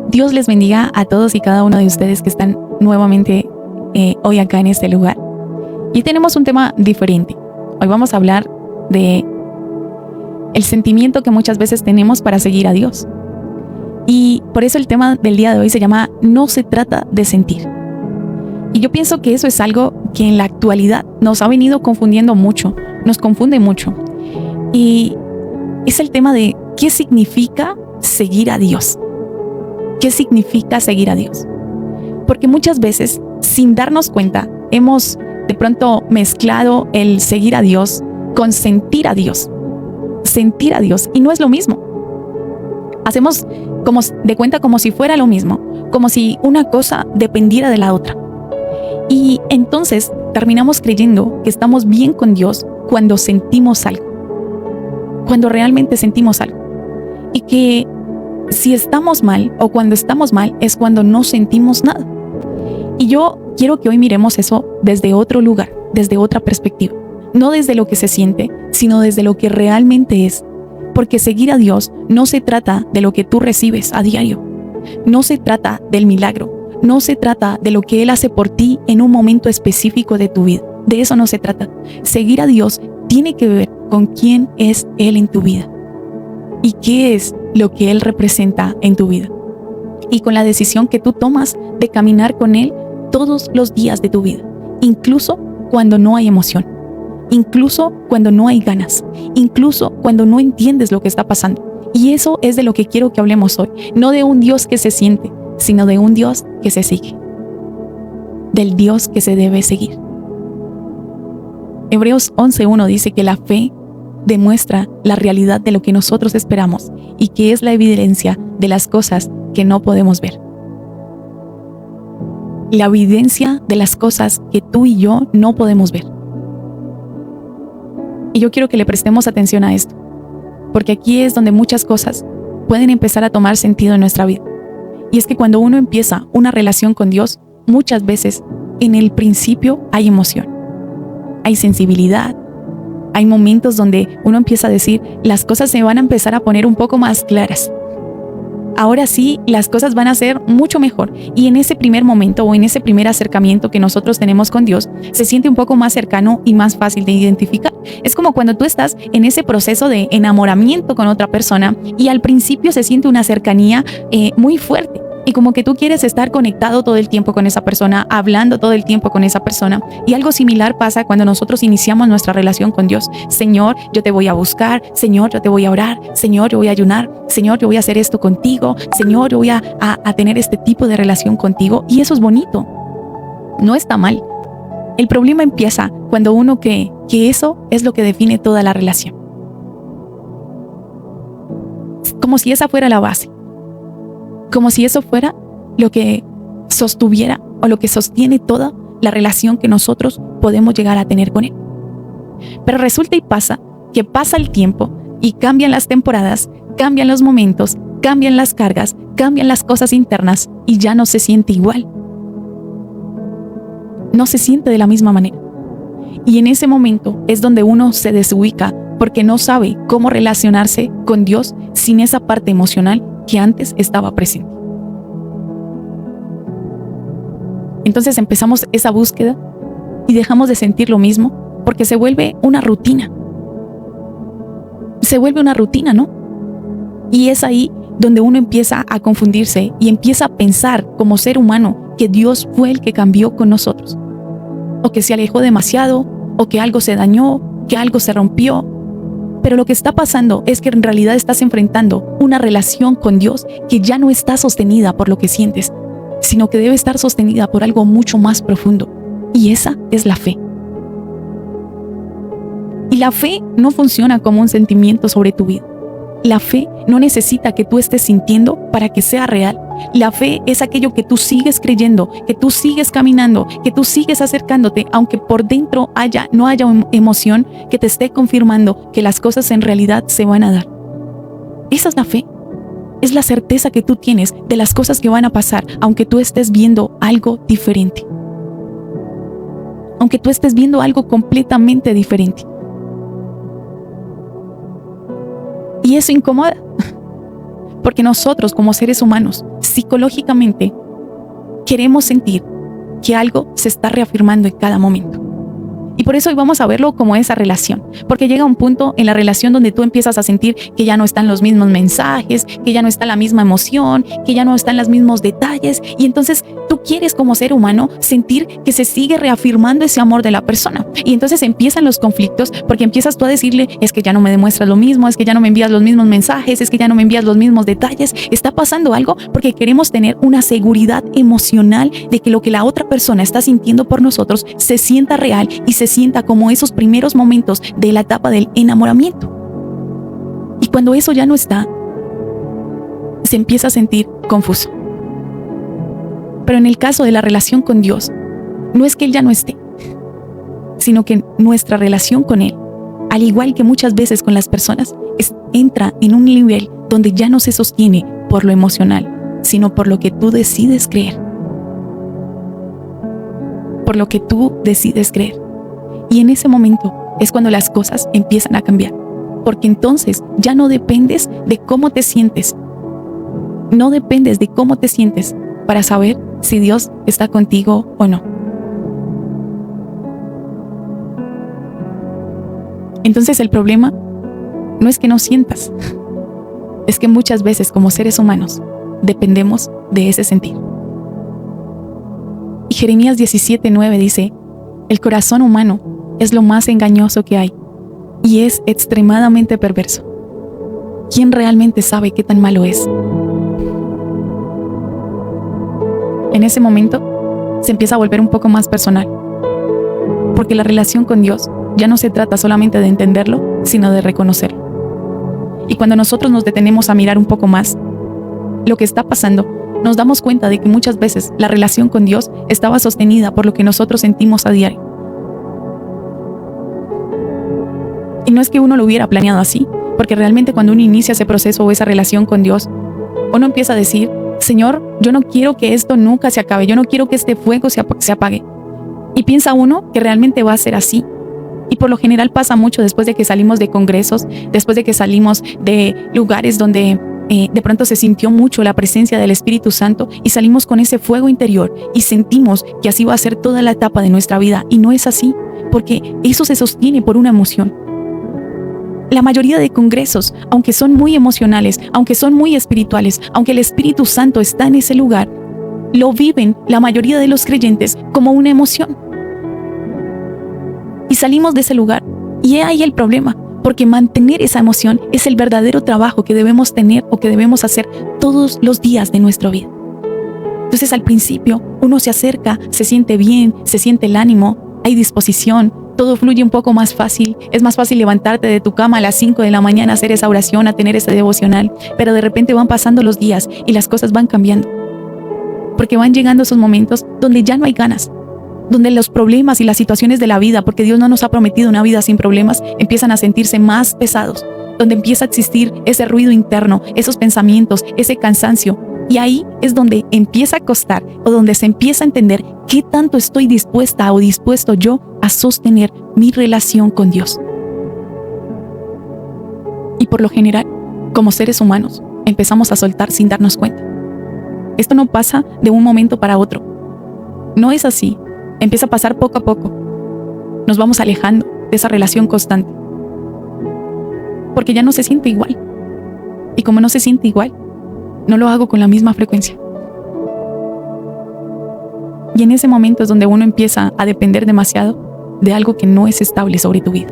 Dios les bendiga a todos y cada uno de ustedes que están nuevamente hoy acá en este lugar. Y tenemos un tema diferente. Hoy vamos a hablar de el sentimiento que muchas veces tenemos para seguir a Dios. Y por eso el tema del día de hoy se llama No se trata de sentir. Y yo pienso que eso es algo que en la actualidad nos ha venido confundiendo mucho, nos confunde mucho. Y es el tema de ¿qué significa seguir a Dios? ¿Qué significa seguir a Dios? Porque muchas veces, sin darnos cuenta, hemos de pronto mezclado el seguir a Dios con sentir a Dios. Sentir a Dios, y no es lo mismo. Hacemos como de cuenta como si fuera lo mismo, como si una cosa dependiera de la otra. Y entonces terminamos creyendo que estamos bien con Dios cuando sentimos algo, cuando realmente sentimos algo. Y que si estamos mal o cuando estamos mal es cuando no sentimos nada. Y yo quiero que hoy miremos eso desde otro lugar, desde otra perspectiva. No desde lo que se siente, sino desde lo que realmente es. Porque seguir a Dios no se trata de lo que tú recibes a diario. No se trata del milagro. No se trata de lo que Él hace por ti en un momento específico de tu vida. De eso no se trata. Seguir a Dios tiene que ver con quién es Él en tu vida. Y qué es lo que Él representa en tu vida. Y con la decisión que tú tomas de caminar con Él todos los días de tu vida. Incluso cuando no hay emoción. Incluso cuando no hay ganas. Incluso cuando no entiendes lo que está pasando. Y eso es de lo que quiero que hablemos hoy. No de un Dios que se siente, sino de un Dios que se sigue. Del Dios que se debe seguir. Hebreos 11:1 dice que la fe demuestra la realidad de lo que nosotros esperamos y que es la evidencia de las cosas que no podemos ver. La evidencia de las cosas que tú y yo no podemos ver. Y yo quiero que le prestemos atención a esto, porque aquí es donde muchas cosas pueden empezar a tomar sentido en nuestra vida. Y es que cuando uno empieza una relación con Dios, muchas veces en el principio hay emoción, hay sensibilidad, hay momentos donde uno empieza a decir, las cosas se van a empezar a poner un poco más claras. Ahora sí, las cosas van a ser mucho mejor. Y en ese primer momento o en ese primer acercamiento que nosotros tenemos con Dios, se siente un poco más cercano y más fácil de identificar. Es como cuando tú estás en ese proceso de enamoramiento con otra persona y al principio se siente una cercanía muy fuerte. Y como que tú quieres estar conectado todo el tiempo con esa persona, hablando todo el tiempo con esa persona. Y algo similar pasa cuando nosotros iniciamos nuestra relación con Dios. Señor, yo te voy a buscar. Señor, yo te voy a orar. Señor, yo voy a ayunar. Señor, yo voy a hacer esto contigo. Señor, yo voy a tener este tipo de relación contigo. Y eso es bonito. No está mal. El problema empieza cuando uno cree que eso es lo que define toda la relación. Como si esa fuera la base. Como si eso fuera lo que sostuviera o lo que sostiene toda la relación que nosotros podemos llegar a tener con Él. Pero resulta y pasa que pasa el tiempo y cambian las temporadas, cambian los momentos, cambian las cargas, cambian las cosas internas y ya no se siente igual. No se siente de la misma manera. Y en ese momento es donde uno se desubica porque no sabe cómo relacionarse con Dios sin esa parte emocional que antes estaba presente. Entonces empezamos esa búsqueda y dejamos de sentir lo mismo porque se vuelve una rutina. Se vuelve una rutina, ¿no? Y es ahí donde uno empieza a confundirse y empieza a pensar como ser humano que Dios fue el que cambió con nosotros. O que se alejó demasiado, o que algo se dañó, que algo se rompió. Pero lo que está pasando es que en realidad estás enfrentando una relación con Dios que ya no está sostenida por lo que sientes, sino que debe estar sostenida por algo mucho más profundo. Y esa es la fe. Y la fe no funciona como un sentimiento sobre tu vida. La fe no necesita que tú estés sintiendo para que sea real. La fe es aquello que tú sigues creyendo, que tú sigues caminando, que tú sigues acercándote, aunque por dentro no haya emoción que te esté confirmando que las cosas en realidad se van a dar. Esa es la fe. Es la certeza que tú tienes de las cosas que van a pasar, aunque tú estés viendo algo diferente. Aunque tú estés viendo algo completamente diferente. Y eso incomoda. Porque nosotros como seres humanos, psicológicamente, queremos sentir que algo se está reafirmando en cada momento. Y por eso hoy vamos a verlo como esa relación, porque llega un punto en la relación donde tú empiezas a sentir que ya no están los mismos mensajes, que ya no está la misma emoción, que ya no están los mismos detalles, y entonces tú quieres como ser humano sentir que se sigue reafirmando ese amor de la persona. Y entonces empiezan los conflictos, porque empiezas tú a decirle, es que ya no me demuestras lo mismo, es que ya no me envías los mismos mensajes, es que ya no me envías los mismos detalles. Está pasando algo porque queremos tener una seguridad emocional de que lo que la otra persona está sintiendo por nosotros se sienta real y se sienta como esos primeros momentos de la etapa del enamoramiento. Y cuando eso ya no está, se empieza a sentir confuso. Pero en el caso de la relación con Dios, no es que Él ya no esté, sino que nuestra relación con Él, al igual que muchas veces con las personas, entra en un nivel donde ya no se sostiene por lo emocional, sino por lo que tú decides creer. Por lo que tú decides creer. Y en ese momento es cuando las cosas empiezan a cambiar, porque entonces ya no dependes de cómo te sientes. No dependes de cómo te sientes para saber si Dios está contigo o no. Entonces el problema no es que no sientas, es que muchas veces como seres humanos dependemos de ese sentir. Y Jeremías 17:9 dice, el corazón humano es lo más engañoso que hay y es extremadamente perverso. ¿Quién realmente sabe qué tan malo es? En ese momento se empieza a volver un poco más personal, porque la relación con Dios ya no se trata solamente de entenderlo, sino de reconocerlo. Y cuando nosotros nos detenemos a mirar un poco más lo que está pasando, nos damos cuenta de que muchas veces la relación con Dios estaba sostenida por lo que nosotros sentimos a diario. Y no es que uno lo hubiera planeado así, porque realmente cuando uno inicia ese proceso o esa relación con Dios, uno empieza a decir, Señor, yo no quiero que esto nunca se acabe, yo no quiero que este fuego se apague. Y piensa uno que realmente va a ser así. Y por lo general pasa mucho después de que salimos de congresos, después de que salimos de lugares donde de pronto se sintió mucho la presencia del Espíritu Santo y salimos con ese fuego interior y sentimos que así va a ser toda la etapa de nuestra vida. Y no es así, porque eso se sostiene por una emoción. La mayoría de congresos, aunque son muy emocionales, aunque son muy espirituales, aunque el Espíritu Santo está en ese lugar, lo viven la mayoría de los creyentes como una emoción. Y salimos de ese lugar, y he ahí el problema, porque mantener esa emoción es el verdadero trabajo que debemos tener o que debemos hacer todos los días de nuestra vida. Entonces al principio uno se acerca, se siente bien, se siente el ánimo, hay disposición, todo fluye un poco más fácil, es más fácil levantarte de tu cama a las 5 de la mañana, hacer esa oración, a tener ese devocional, pero de repente van pasando los días y las cosas van cambiando, porque van llegando esos momentos donde ya no hay ganas, donde los problemas y las situaciones de la vida, porque Dios no nos ha prometido una vida sin problemas, empiezan a sentirse más pesados, donde empieza a existir ese ruido interno, esos pensamientos, ese cansancio. Y ahí es donde empieza a costar o donde se empieza a entender qué tanto estoy dispuesta o dispuesto yo a sostener mi relación con Dios. Y por lo general, como seres humanos, empezamos a soltar sin darnos cuenta. Esto no pasa de un momento para otro. No es así. Empieza a pasar poco a poco. Nos vamos alejando de esa relación constante. Porque ya no se siente igual. Y como no se siente igual, no lo hago con la misma frecuencia. Y en ese momento es donde uno empieza a depender demasiado de algo que no es estable sobre tu vida.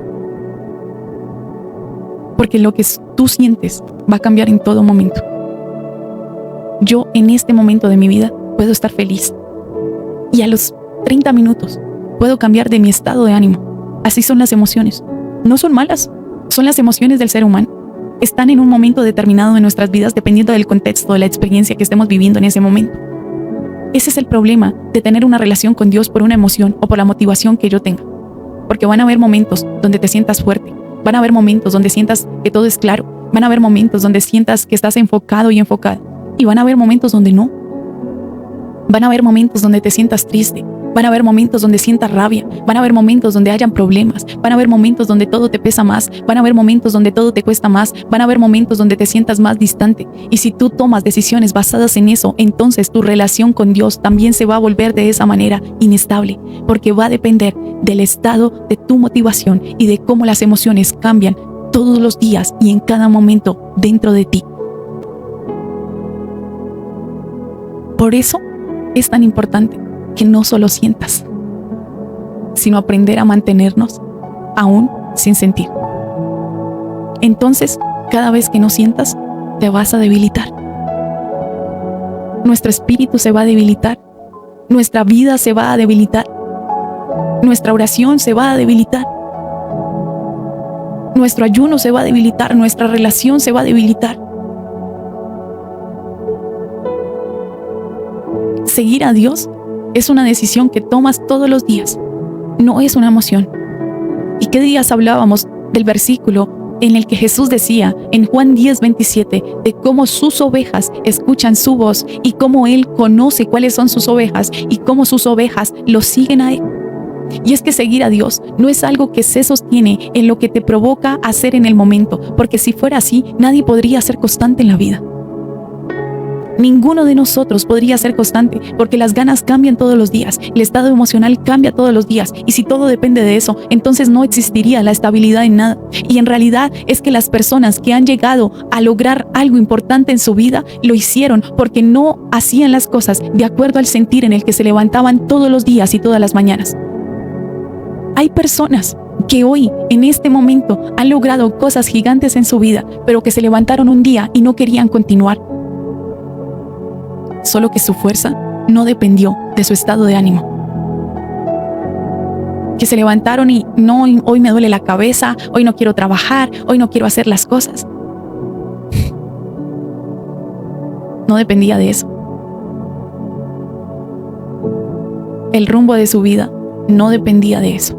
Porque lo que tú sientes va a cambiar en todo momento. Yo en este momento de mi vida puedo estar feliz. Y a los 30 minutos puedo cambiar de mi estado de ánimo. Así son las emociones. No son malas, son las emociones del ser humano. Están en un momento determinado de nuestras vidas dependiendo del contexto, de la experiencia que estemos viviendo en ese momento. Ese es el problema de tener una relación con Dios por una emoción o por la motivación que yo tenga. Porque van a haber momentos donde te sientas fuerte, van a haber momentos donde sientas que todo es claro, van a haber momentos donde sientas que estás enfocado y enfocada, y van a haber momentos donde no. Van a haber momentos donde te sientas triste, Van a haber momentos donde sientas rabia, van a haber momentos donde hayan problemas, van a haber momentos donde todo te pesa más, van a haber momentos donde todo te cuesta más, van a haber momentos donde te sientas más distante. Y si tú tomas decisiones basadas en eso, entonces tu relación con Dios también se va a volver de esa manera inestable, porque va a depender del estado de tu motivación y de cómo las emociones cambian todos los días y en cada momento dentro de ti. Por eso es tan importante que no solo sientas, sino aprender a mantenernos aún sin sentir. Entonces, cada vez que no sientas, te vas a debilitar. Nuestro espíritu se va a debilitar, nuestra vida se va a debilitar, nuestra oración se va a debilitar, nuestro ayuno se va a debilitar, nuestra relación se va a debilitar. Seguir a Dios es una decisión que tomas todos los días, no es una emoción. ¿Y qué días hablábamos del versículo en el que Jesús decía en Juan 10:27 de cómo sus ovejas escuchan su voz y cómo Él conoce cuáles son sus ovejas y cómo sus ovejas lo siguen a Él? Y es que seguir a Dios no es algo que se sostiene en lo que te provoca hacer en el momento, porque si fuera así, nadie podría ser constante en la vida. Ninguno de nosotros podría ser constante porque las ganas cambian todos los días, el estado emocional cambia todos los días, y si todo depende de eso, entonces no existiría la estabilidad en nada. Y en realidad es que las personas que han llegado a lograr algo importante en su vida lo hicieron porque no hacían las cosas de acuerdo al sentir en el que se levantaban todos los días y todas las mañanas. Hay personas que hoy, en este momento, han logrado cosas gigantes en su vida, pero que se levantaron un día y no querían continuar. Solo que su fuerza no dependió de su estado de ánimo. Que se levantaron y no, hoy me duele la cabeza, hoy no quiero trabajar, hoy no quiero hacer las cosas. No dependía de eso. El rumbo de su vida no dependía de eso.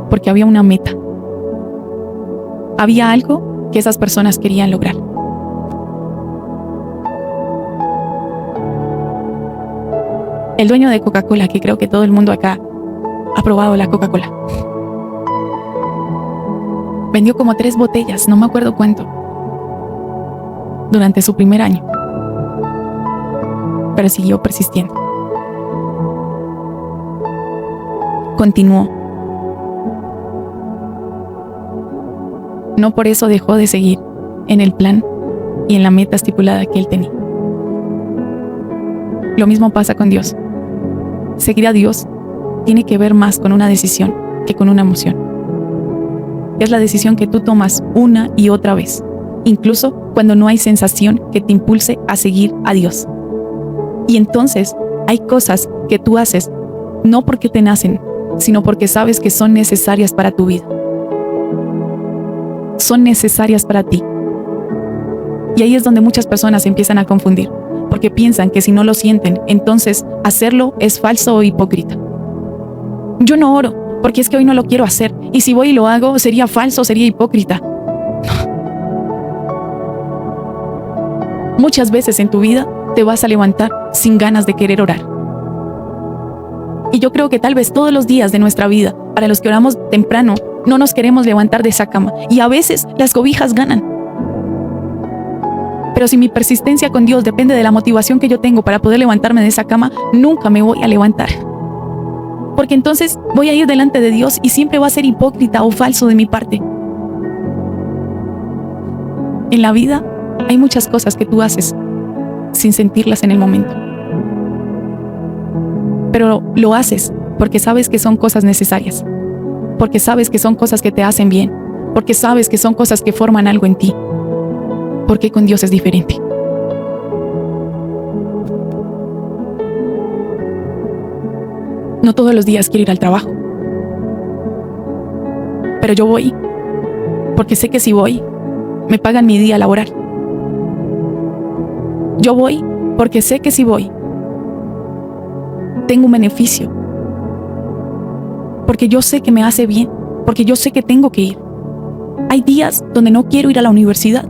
Porque había una meta. Había algo que esas personas querían lograr. El dueño de Coca-Cola, que creo que todo el mundo acá ha probado la Coca-Cola, vendió como 3 botellas, no me acuerdo cuánto, durante su primer año, pero siguió persistiendo. Continuó. No por eso dejó de seguir en el plan y en la meta estipulada que él tenía. Lo mismo pasa con Dios. Seguir a Dios tiene que ver más con una decisión que con una emoción. Es la decisión que tú tomas una y otra vez, incluso cuando no hay sensación que te impulse a seguir a Dios. Y entonces hay cosas que tú haces no porque te nacen, sino porque sabes que son necesarias para tu vida. Son necesarias para ti. Y ahí es donde muchas personas empiezan a confundir, porque piensan que si no lo sienten, entonces hacerlo es falso o hipócrita. Yo no oro, porque es que hoy no lo quiero hacer, y si voy y lo hago, sería falso, sería hipócrita. Muchas veces en tu vida te vas a levantar sin ganas de querer orar. Y yo creo que tal vez todos los días de nuestra vida, para los que oramos temprano, no nos queremos levantar de esa cama, y a veces las cobijas ganan. Pero si mi persistencia con Dios depende de la motivación que yo tengo para poder levantarme de esa cama, nunca me voy a levantar. Porque entonces voy a ir delante de Dios y siempre va a ser hipócrita o falso de mi parte. En la vida hay muchas cosas que tú haces sin sentirlas en el momento. Pero lo haces porque sabes que son cosas necesarias. Porque sabes que son cosas que te hacen bien. Porque sabes que son cosas que forman algo en ti. Porque con Dios es diferente. No todos los días quiero ir al trabajo. Pero yo voy, porque sé que si voy, me pagan mi día laboral. Yo voy, porque sé que si voy, tengo un beneficio. Porque yo sé que me hace bien, porque yo sé que tengo que ir. Hay días donde no quiero ir a la universidad,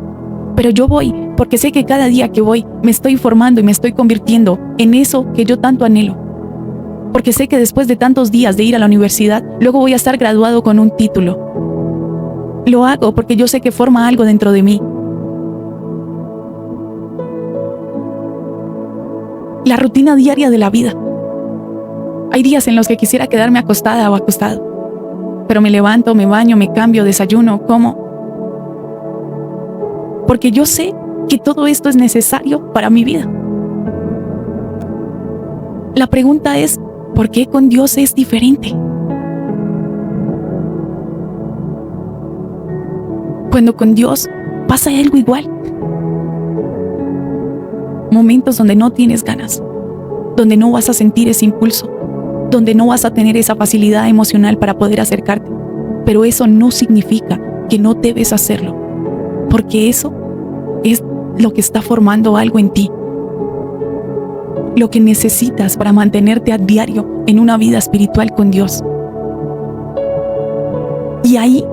Pero yo voy porque sé que cada día que voy me estoy formando y me estoy convirtiendo en eso que yo tanto anhelo. Porque sé que después de tantos días de ir a la universidad, luego voy a estar graduado con un título. Lo hago porque yo sé que forma algo dentro de mí. La rutina diaria de la vida. Hay días en los que quisiera quedarme acostada o acostado, pero me levanto, me baño, me cambio, desayuno, como. Porque yo sé que todo esto es necesario para mi vida. La pregunta es, ¿por qué con Dios es diferente? Cuando con Dios pasa algo igual. Momentos donde no tienes ganas, donde no vas a sentir ese impulso, donde no vas a tener esa facilidad emocional para poder acercarte. Pero eso no significa que no debes hacerlo, porque eso es lo que está formando algo en ti. Lo que necesitas para mantenerte a diario en una vida espiritual con Dios. Y ahí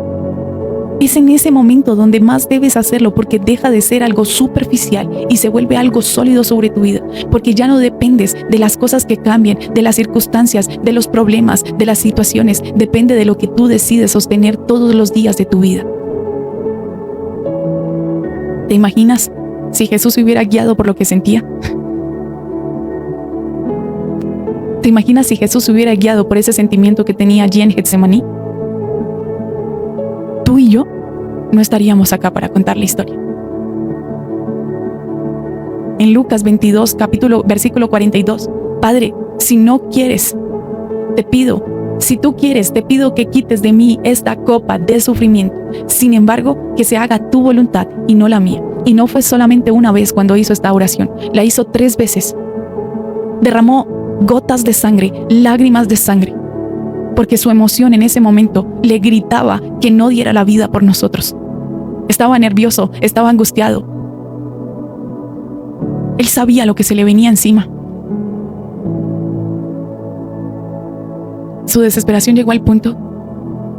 es en ese momento donde más debes hacerlo, porque deja de ser algo superficial y se vuelve algo sólido sobre tu vida, porque ya no dependes de las cosas que cambien, de las circunstancias, de los problemas, de las situaciones. Depende de lo que tú decides sostener todos los días de tu vida. ¿Te imaginas si Jesús se hubiera guiado por lo que sentía? ¿Te imaginas si Jesús se hubiera guiado por ese sentimiento que tenía allí en Getsemaní? Tú y yo no estaríamos acá para contar la historia. En Lucas 22, versículo 42, Padre, si no quieres, te pido, si tú quieres, te pido que quites de mí esta copa de sufrimiento. Sin embargo, que se haga tu voluntad y no la mía. Y no fue solamente una vez cuando hizo esta oración, la hizo 3 veces. Derramó gotas de sangre, lágrimas de sangre, porque su emoción en ese momento le gritaba que no diera la vida por nosotros. Estaba nervioso, estaba angustiado. Él sabía lo que se le venía encima. Su desesperación llegó al punto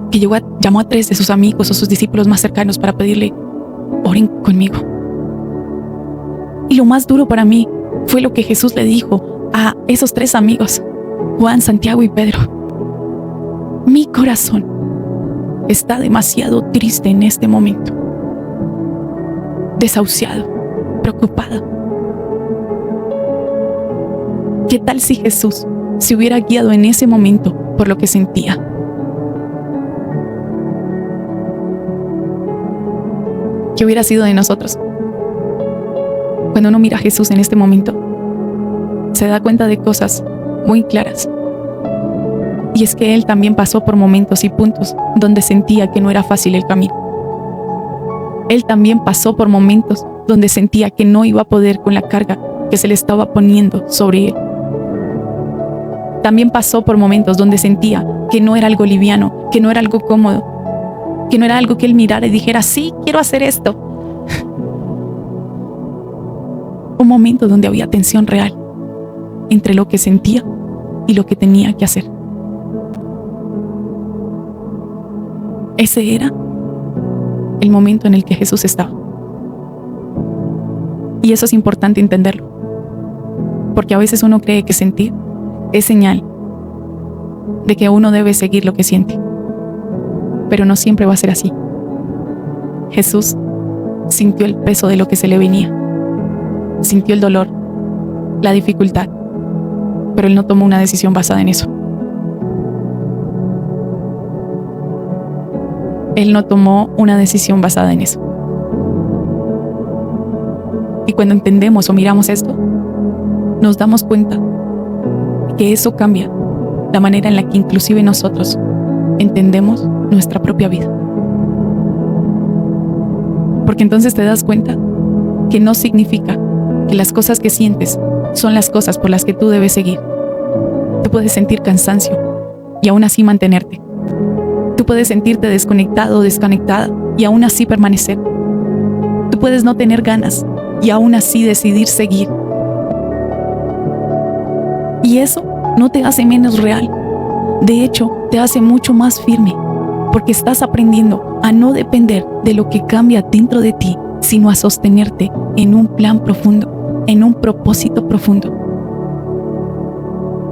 que llamó a 3 de sus amigos o sus discípulos más cercanos para pedirle, oren conmigo. Y lo más duro para mí fue lo que Jesús le dijo a esos 3 amigos, Juan, Santiago y Pedro. Mi corazón está demasiado triste en este momento, desahuciado, preocupado. ¿Qué tal si Jesús se hubiera guiado en ese momento por lo que sentía? ¿Qué hubiera sido de nosotros? Cuando uno mira a Jesús en este momento, se da cuenta de cosas muy claras. Y es que Él también pasó por momentos y puntos donde sentía que no era fácil el camino. Él también pasó por momentos donde sentía que no iba a poder con la carga que se le estaba poniendo sobre Él. También pasó por momentos donde sentía que no era algo liviano, que no era algo cómodo, que no era algo que Él mirara y dijera, sí, quiero hacer esto. Un momento donde había tensión real entre lo que sentía y lo que tenía que hacer. Ese era el momento en el que Jesús estaba. Y eso es importante entenderlo, porque a veces uno cree que sentir es señal de que uno debe seguir lo que siente, pero no siempre va a ser así. Jesús sintió el peso de lo que se le venía, sintió el dolor, la dificultad, pero Él no tomó una decisión basada en eso. Él no tomó una decisión basada en eso. Y cuando entendemos o miramos esto, nos damos cuenta que eso cambia la manera en la que inclusive nosotros entendemos nuestra propia vida. Porque entonces te das cuenta que no significa que las cosas que sientes son las cosas por las que tú debes seguir. Tú puedes sentir cansancio y aún así mantenerte. Tú puedes sentirte desconectado o desconectada y aún así permanecer. Tú puedes no tener ganas y aún así decidir seguir. Y eso no te hace menos real. De hecho, te hace mucho más firme, porque estás aprendiendo a no depender de lo que cambia dentro de ti, sino a sostenerte en un plan profundo, en un propósito profundo.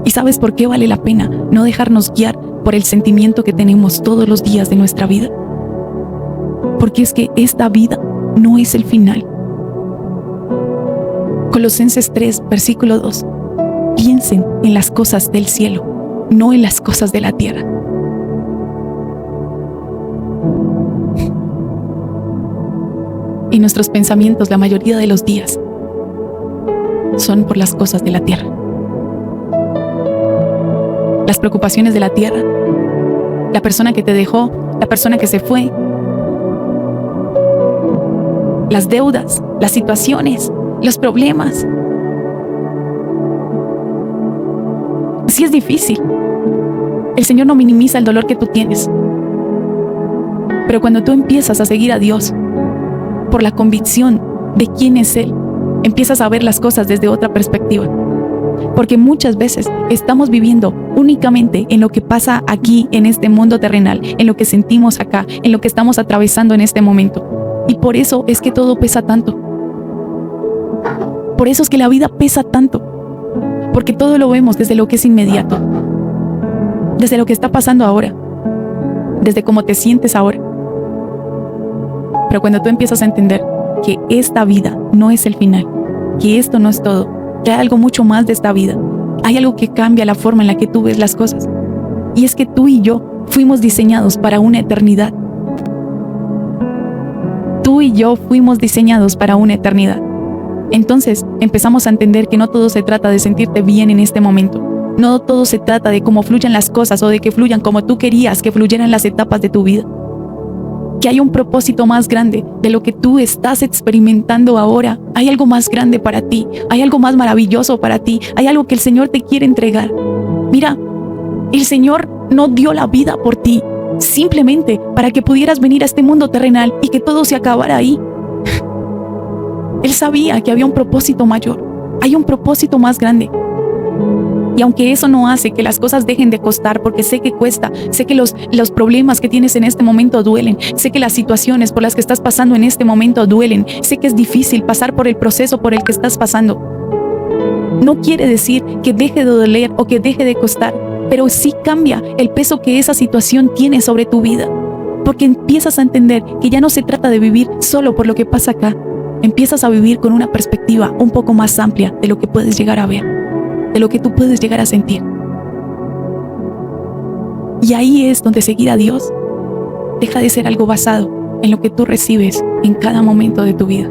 ¿Y sabes por qué vale la pena no dejarnos guiar por el sentimiento que tenemos todos los días de nuestra vida? Porque es que esta vida no es el final. Colosenses 3, versículo 2. Piensen en las cosas del cielo, no en las cosas de la tierra. Y nuestros pensamientos la mayoría de los días son por las cosas de la tierra. Las preocupaciones de la tierra, la persona que te dejó, la persona que se fue, las deudas, las situaciones, los problemas. Sí es difícil. El Señor no minimiza el dolor que tú tienes. Pero cuando tú empiezas a seguir a Dios por la convicción de quién es Él, empiezas a ver las cosas desde otra perspectiva. Porque muchas veces estamos viviendo únicamente en lo que pasa aquí en este mundo terrenal, en lo que sentimos acá, en lo que estamos atravesando en este momento. Y por eso es que todo pesa tanto. Por eso es que la vida pesa tanto. Porque todo lo vemos desde lo que es inmediato, desde lo que está pasando ahora, desde cómo te sientes ahora. Pero cuando tú empiezas a entender que esta vida no es el final, que esto no es todo, que hay algo mucho más de esta vida, hay algo que cambia la forma en la que tú ves las cosas. Y es que tú y yo fuimos diseñados para una eternidad. Tú y yo fuimos diseñados para una eternidad. Entonces empezamos a entender que no todo se trata de sentirte bien en este momento. No todo se trata de cómo fluyan las cosas o de que fluyan como tú querías que fluyeran las etapas de tu vida. Que hay un propósito más grande de lo que tú estás experimentando ahora. Hay algo más grande para ti. Hay algo más maravilloso para ti. Hay algo que el Señor te quiere entregar. Mira, el Señor no dio la vida por ti simplemente para que pudieras venir a este mundo terrenal y que todo se acabara ahí. Él sabía que había un propósito mayor. Hay un propósito más grande. Y aunque eso no hace que las cosas dejen de costar, porque sé que cuesta, sé que los problemas que tienes en este momento duelen, sé que las situaciones por las que estás pasando en este momento duelen, sé que es difícil pasar por el proceso por el que estás pasando. No quiere decir que deje de doler o que deje de costar, pero sí cambia el peso que esa situación tiene sobre tu vida, porque empiezas a entender que ya no se trata de vivir solo por lo que pasa acá, empiezas a vivir con una perspectiva un poco más amplia de lo que puedes llegar a ver, de lo que tú puedes llegar a sentir. Y ahí es donde seguir a Dios deja de ser algo basado en lo que tú recibes en cada momento de tu vida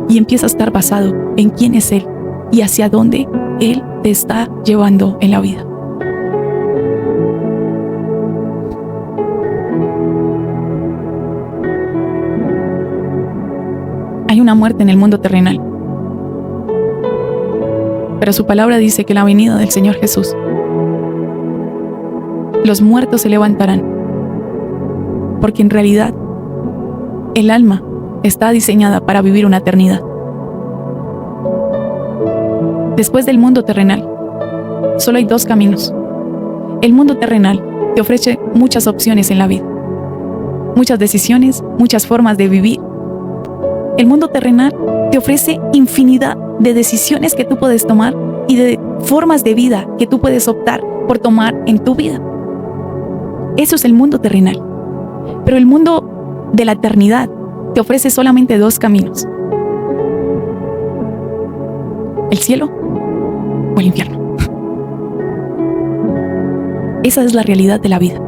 y empieza a estar basado en quién es Él y hacia dónde Él te está llevando en la vida. Hay una muerte en el mundo terrenal, pero su palabra dice que la venida del Señor Jesús, los muertos se levantarán, porque en realidad el alma está diseñada para vivir una eternidad. Después del mundo terrenal, solo hay dos caminos. El mundo terrenal te ofrece muchas opciones en la vida, muchas decisiones, muchas formas de vivir. El mundo terrenal te ofrece infinidad de decisiones que tú puedes tomar y de formas de vida que tú puedes optar por tomar en tu vida. Eso es el mundo terrenal. Pero el mundo de la eternidad te ofrece solamente dos caminos: el cielo o el infierno. Esa es la realidad de la vida.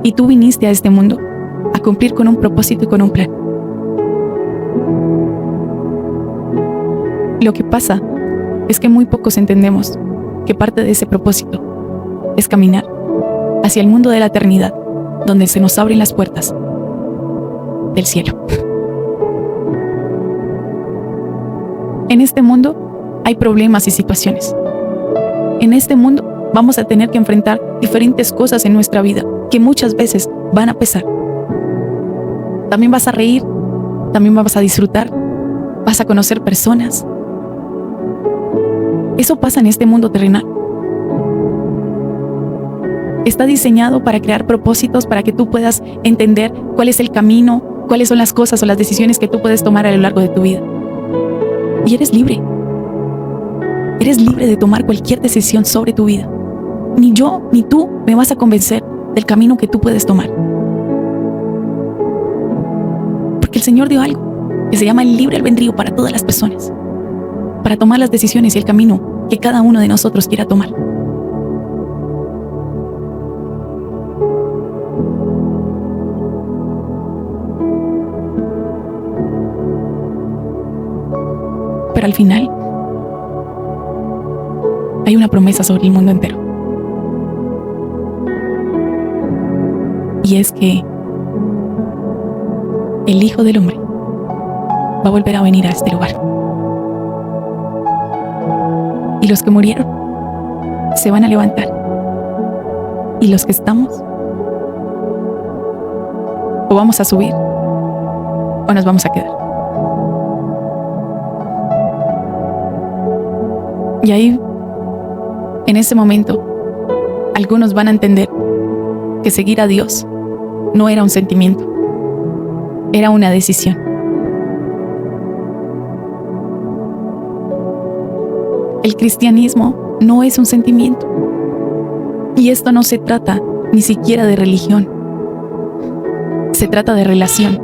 Y tú viniste a este mundo a cumplir con un propósito y con un plan. Lo que pasa es que muy pocos entendemos que parte de ese propósito es caminar hacia el mundo de la eternidad, donde se nos abren las puertas del cielo. En este mundo hay problemas y situaciones. En este mundo vamos a tener que enfrentar diferentes cosas en nuestra vida que muchas veces van a pesar. También vas a reír, también vas a disfrutar, vas a conocer personas. Eso pasa en este mundo terrenal. Está diseñado para crear propósitos, para que tú puedas entender cuál es el camino, cuáles son las cosas o las decisiones que tú puedes tomar a lo largo de tu vida. Y eres libre. Eres libre de tomar cualquier decisión sobre tu vida. Ni yo ni tú me vas a convencer del camino que tú puedes tomar. Porque el Señor dio algo que se llama el libre albedrío para todas las personas, para tomar las decisiones y el camino que cada uno de nosotros quiera tomar. Pero al final, hay una promesa sobre el mundo entero. Y es que el Hijo del Hombre va a volver a venir a este lugar. Y los que murieron se van a levantar. Y los que estamos, o vamos a subir, o nos vamos a quedar. Y ahí, en ese momento, algunos van a entender que seguir a Dios no era un sentimiento, era una decisión. El cristianismo no es un sentimiento. Y esto no se trata ni siquiera de religión. Se trata de relación.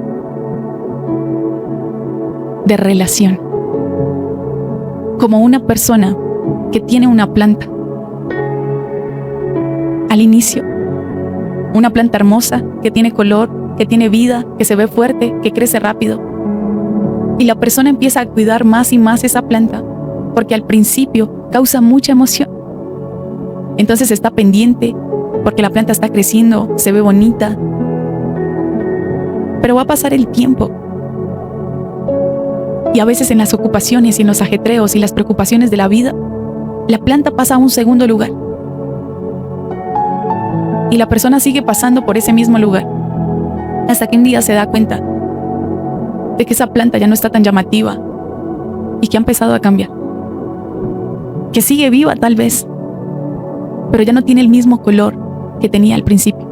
De relación. Como una persona que tiene una planta. Al inicio, una planta hermosa, que tiene color, que tiene vida, que se ve fuerte, que crece rápido. Y la persona empieza a cuidar más y más esa planta, porque al principio causa mucha emoción. Entonces está pendiente, porque la planta está creciendo, se ve bonita. Pero va a pasar el tiempo. Y a veces en las ocupaciones y en los ajetreos y las preocupaciones de la vida, la planta pasa a un segundo lugar. Y la persona sigue pasando por ese mismo lugar, hasta que un día se da cuenta de que esa planta ya no está tan llamativa y que ha empezado a cambiar. Que sigue viva tal vez, pero ya no tiene el mismo color que tenía al principio.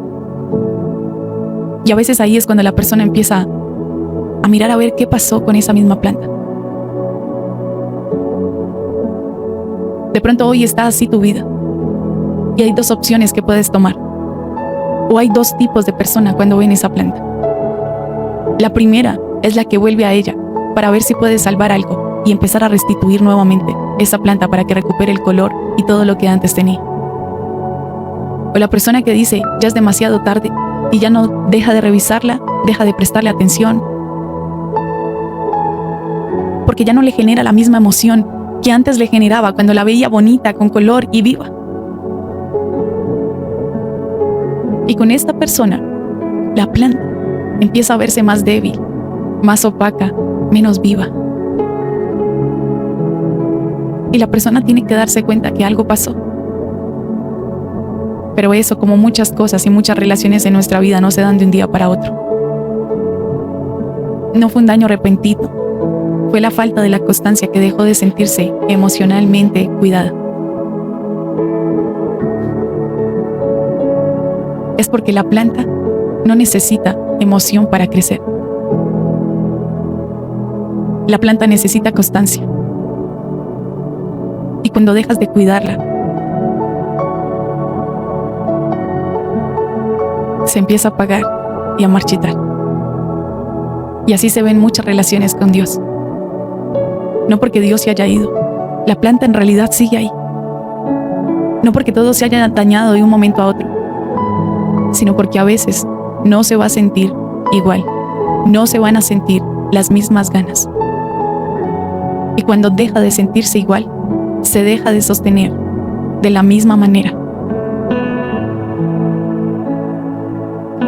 Y a veces ahí es cuando la persona empieza a mirar a ver qué pasó con esa misma planta. De pronto hoy está así tu vida, y hay dos opciones que puedes tomar. O hay dos tipos de persona cuando ven esa planta. La primera es la que vuelve a ella para ver si puede salvar algo y empezar a restituir nuevamente esa planta para que recupere el color y todo lo que antes tenía. O la persona que dice, ya es demasiado tarde, y ya no deja de revisarla, deja de prestarle atención, porque ya no le genera la misma emoción que antes le generaba cuando la veía bonita, con color y viva. Y con esta persona, la planta empieza a verse más débil, más opaca, menos viva. Y la persona tiene que darse cuenta que algo pasó. Pero eso, como muchas cosas y muchas relaciones en nuestra vida, no se dan de un día para otro. No fue un daño repentino, fue la falta de la constancia que dejó de sentirse emocionalmente cuidada. Es porque la planta no necesita emoción para crecer. La planta necesita constancia. Y cuando dejas de cuidarla, se empieza a apagar y a marchitar. Y así se ven muchas relaciones con Dios. No porque Dios se haya ido, la planta en realidad sigue ahí. No porque todo se haya dañado de un momento a otro, sino porque a veces no se va a sentir igual, no se van a sentir las mismas ganas. Y cuando deja de sentirse igual, se deja de sostener de la misma manera.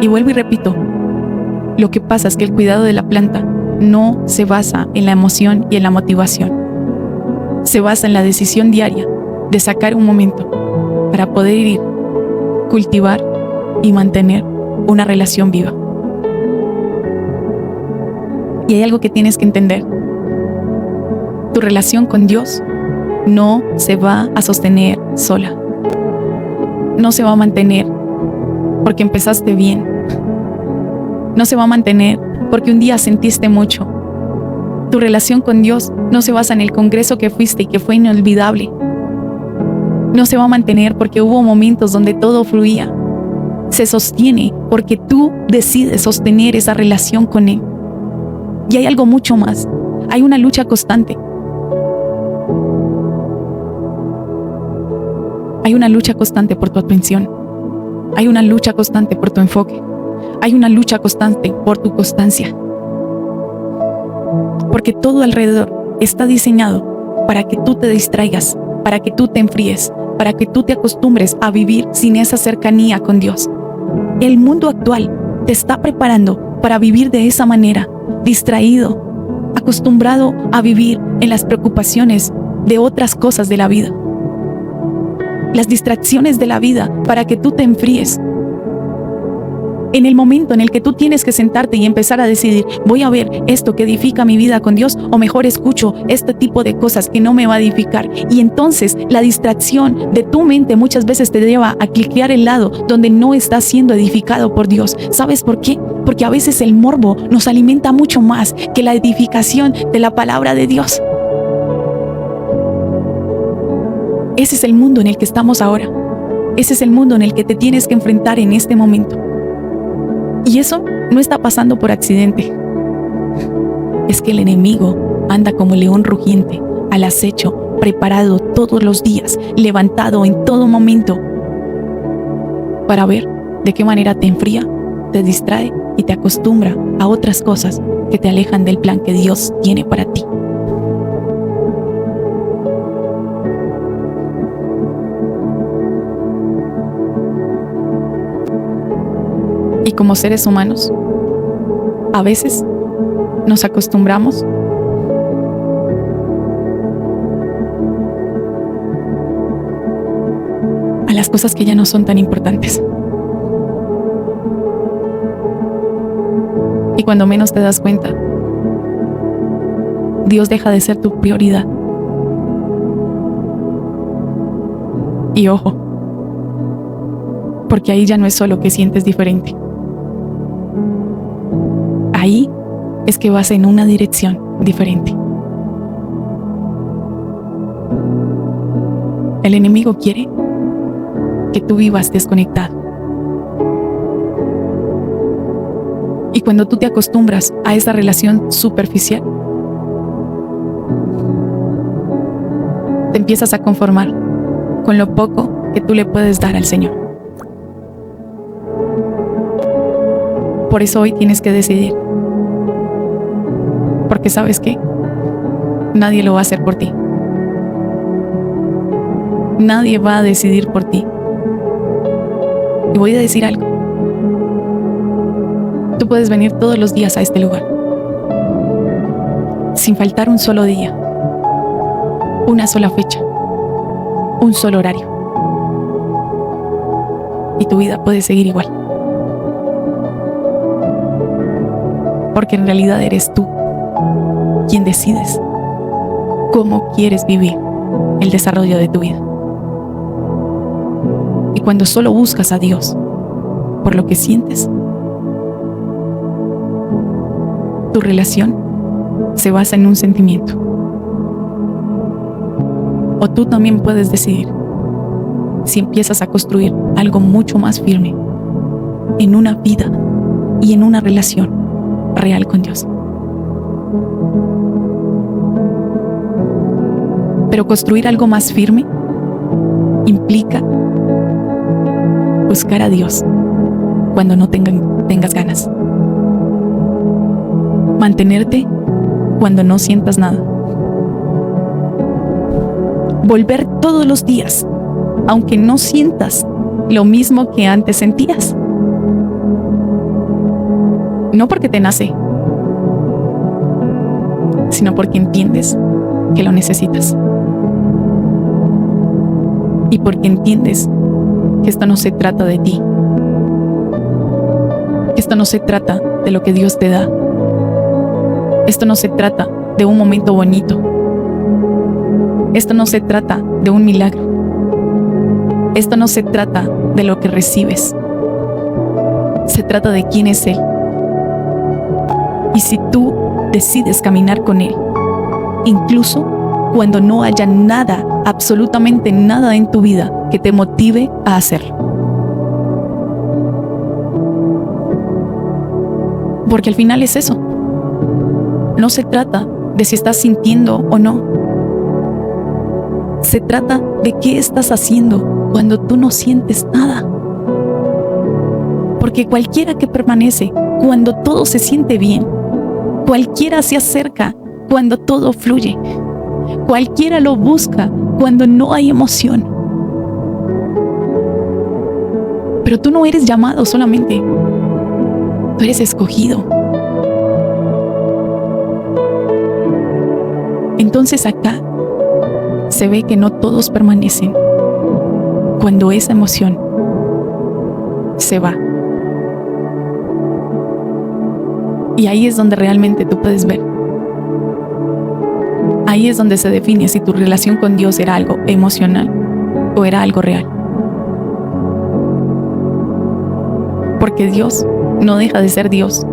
Y vuelvo y repito, lo que pasa es que el cuidado de la planta no se basa en la emoción y en la motivación. Se basa en la decisión diaria de sacar un momento para poder ir, cultivar y mantener una relación viva. Y hay algo que tienes que entender. Tu relación con Dios no se va a sostener sola. No se va a mantener porque empezaste bien. No se va a mantener porque un día sentiste mucho. Tu relación con Dios no se basa en el congreso que fuiste y que fue inolvidable. No se va a mantener porque hubo momentos donde todo fluía. Se sostiene porque tú decides sostener esa relación con Él. Y hay algo mucho más. Hay una lucha constante. Hay una lucha constante por tu atención. Hay una lucha constante por tu enfoque. Hay una lucha constante por tu constancia. Porque todo alrededor está diseñado para que tú te distraigas, para que tú te enfríes, para que tú te acostumbres a vivir sin esa cercanía con Dios. El mundo actual te está preparando para vivir de esa manera, distraído, acostumbrado a vivir en las preocupaciones de otras cosas de la vida. Las distracciones de la vida para que tú te enfríes. En el momento en el que tú tienes que sentarte y empezar a decidir, voy a ver esto que edifica mi vida con Dios o mejor escucho este tipo de cosas que no me va a edificar. Y entonces la distracción de tu mente muchas veces te lleva a cliquear el lado donde no estás siendo edificado por Dios. ¿Sabes por qué? Porque a veces el morbo nos alimenta mucho más que la edificación de la palabra de Dios. Ese es el mundo en el que estamos ahora. Ese es el mundo en el que te tienes que enfrentar en este momento. Y eso no está pasando por accidente. Es que el enemigo anda como león rugiente, al acecho, preparado todos los días, levantado en todo momento, para ver de qué manera te enfría, te distrae y te acostumbra a otras cosas que te alejan del plan que Dios tiene para ti. Y como seres humanos, a veces nos acostumbramos a las cosas que ya no son tan importantes. Y cuando menos te das cuenta, Dios deja de ser tu prioridad. Y ojo, porque ahí ya no es solo que sientes diferente. Ahí es que vas en una dirección diferente. El enemigo quiere que tú vivas desconectado. Y cuando tú te acostumbras a esa relación superficial, te empiezas a conformar con lo poco que tú le puedes dar al Señor. Por eso hoy tienes que decidir. Porque ¿sabes qué? Nadie lo va a hacer por ti. Nadie va a decidir por ti. Y voy a decir algo. Tú puedes venir todos los días a este lugar, sin faltar un solo día, una sola fecha, un solo horario. Y tu vida puede seguir igual. Porque en realidad eres tú quien decides cómo quieres vivir el desarrollo de tu vida. Y cuando solo buscas a Dios por lo que sientes, tu relación se basa en un sentimiento. O tú también puedes decidir si empiezas a construir algo mucho más firme en una vida y en una relación real con Dios. Pero construir algo más firme implica buscar a Dios cuando no tengas ganas. Mantenerte cuando no sientas nada. Volver todos los días, aunque no sientas lo mismo que antes sentías. No porque te nace, sino porque entiendes que lo necesitas. Y porque entiendes que esto no se trata de ti. Que esto no se trata de lo que Dios te da. Esto no se trata de un momento bonito. Esto no se trata de un milagro. Esto no se trata de lo que recibes. Se trata de quién es Él. Y si tú decides caminar con Él, incluso cuando no haya nada, absolutamente nada en tu vida que te motive a hacerlo. Porque al final es eso. No se trata de si estás sintiendo o no. Se trata de qué estás haciendo cuando tú no sientes nada. Porque cualquiera que permanece cuando todo se siente bien, cualquiera se acerca cuando todo fluye, cualquiera lo busca cuando no hay emoción. Pero tú no eres llamado solamente, tú eres escogido. Entonces acá se ve que no todos permanecen cuando esa emoción se va. Y ahí es donde realmente tú puedes ver. Ahí es donde se define si tu relación con Dios era algo emocional o era algo real. Porque Dios no deja de ser Dios.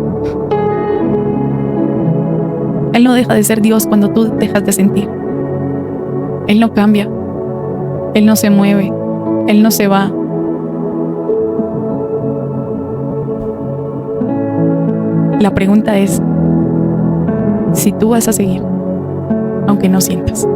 Él no deja de ser Dios cuando tú dejas de sentir. Él no cambia. Él no se mueve. Él no se va. La pregunta es si tú vas a seguir, aunque no sientas.